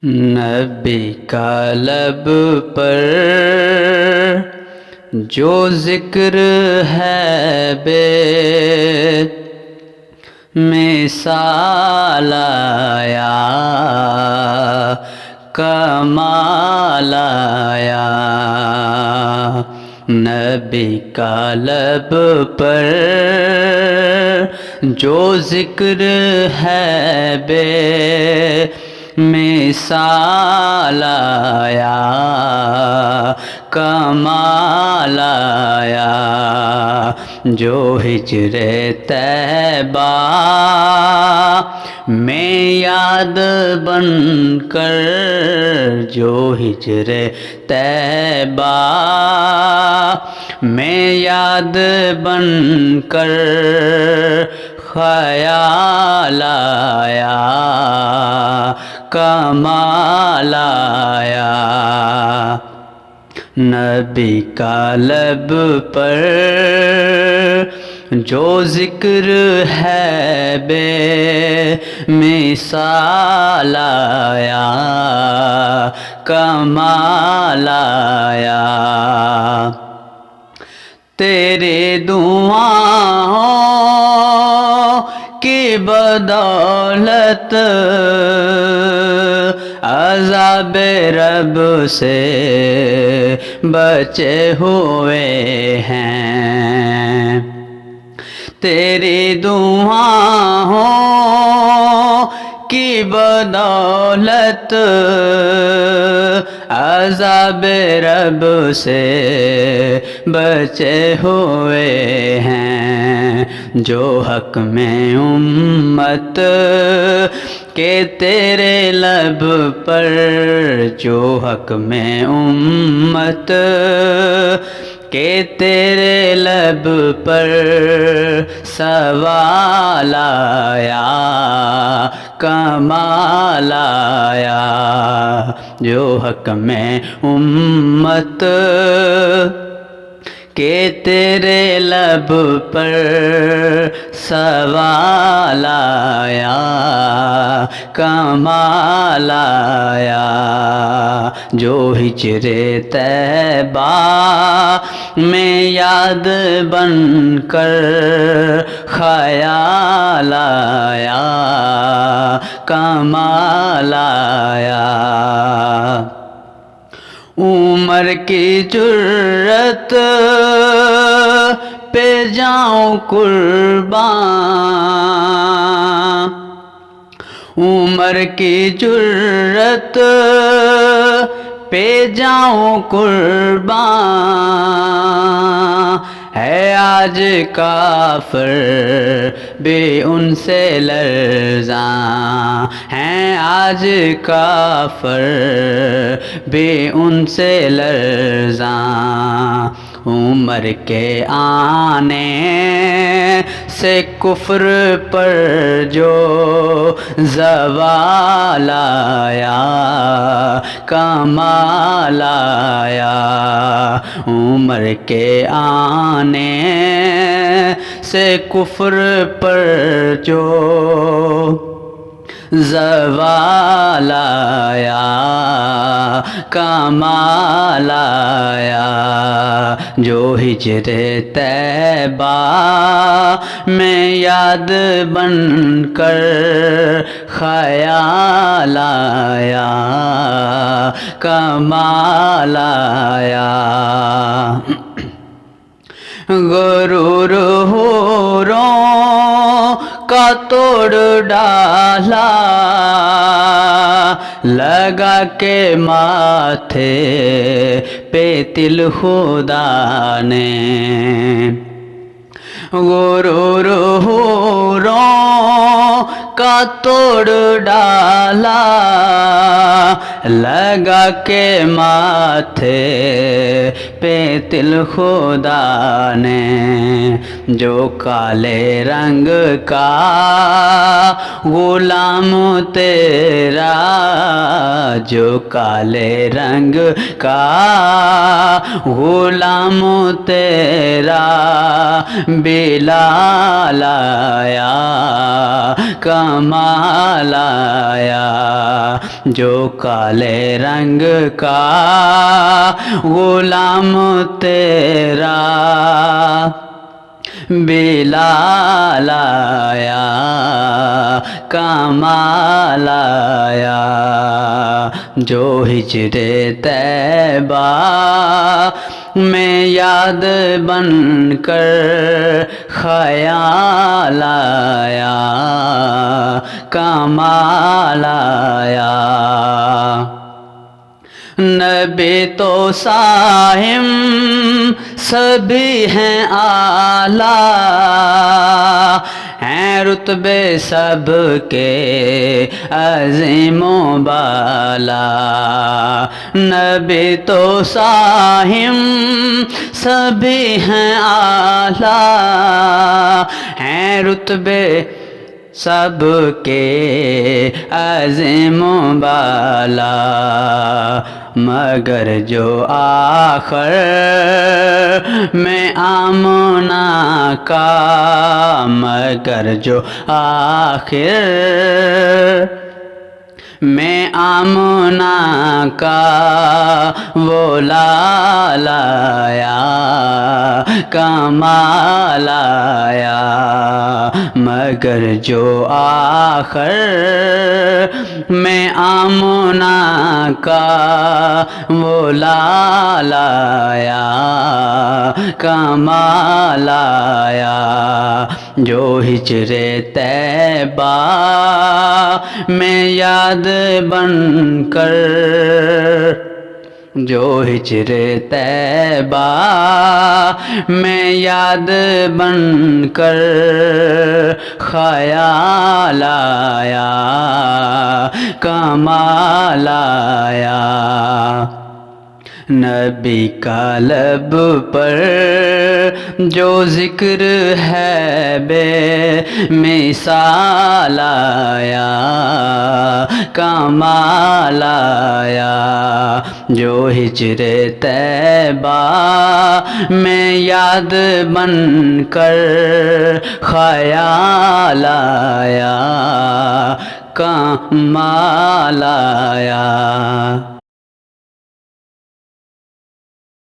نبی کا لب پر جو ذکر ہے بے مثال آیا، کمال آیا۔ نبی کا لب پر جو ذکر ہے بے مثال آیا، کمال آیا۔ جو ہجر طیبہ میں یاد بن کر، جو ہجر طیبہ میں یاد بن کر خیال آیا، کمال آیا۔ نبی کا لب پر جو ذکر ہے بے مثال آیا، کمال آیا۔ تیرے دعاؤں کی بدولت عذاب رب سے بچے ہوئے ہیں۔ تیری دعاؤں کی بدولت عذاب رب سے بچے ہوئے ہیں۔ جو حق میں امت کہ تیرے لب پر، جو حق میں امت کہ تیرے لب پر سوال آیا، کمال آیا۔ جو حق میں امت کہ تیرے لب پر سوال آیا، کمال آیا۔ جو ہجر طیبہ میں یاد بن کر خیال آیا، کمال آیا۔ عمر کی جرت پہ جاؤں قربان، عمر کی جرت پہ جاؤں قربان۔ ہے آج کافر بھی ان سے لرزاں، ہیں آج کافر بھی ان سے لرزاں۔ عمر کے آنے سے کفر پر جو زوال آیا، کمال آیا۔ عمر کے آنے سے کفر پر جو زوال آیا، کمال آیا۔ جو ہجر طیبہ میں یاد بن کر خیال آیا، کمال آیا۔ غرور حوروں کا توڑ ڈالا، لگا کے ماتھے پہ تل خدا نے۔ غرور حوروں کا توڑ ڈالا، لگا کے ماتھے پہ تل خدا نے۔ جو کالے رنگ کا غلام تیرا، جو کالے رنگ کا غلام تیرا بلال آیا، کمال آیا۔ جو کالے رنگ کا غلام تیرا بلال آیا کمال آیا، جو ہجر طیبہ میں یاد بن کر خیال آیا کمال آیا۔ نبی تو ساہم سبھی ہیں اعلیٰ، ہیں رتبے سب کے عظیم و بالا۔ نبی تو ساہم سبھی ہیں اعلیٰ، ہیں رتبے سب کے عظیم و بالا، مگر جو آخر میں آمنہ کا، مگر جو آخر میں آمنہ کا وہ لال آیا کمال آیا، مگر جو آخر میں آمنہ کا وہ لال آیا کمال آیا، جو ہجر طیبہ میں یاد بن کر، جو ہجر طیبہ میں یاد بن کر خیال آیا کمال آیا۔ نبی کا لب پر جو ذکر ہے بے مثال آیا کمال آیا، جو ہجر طیبہ میں یاد بن کر خیال آیا کمال آیا۔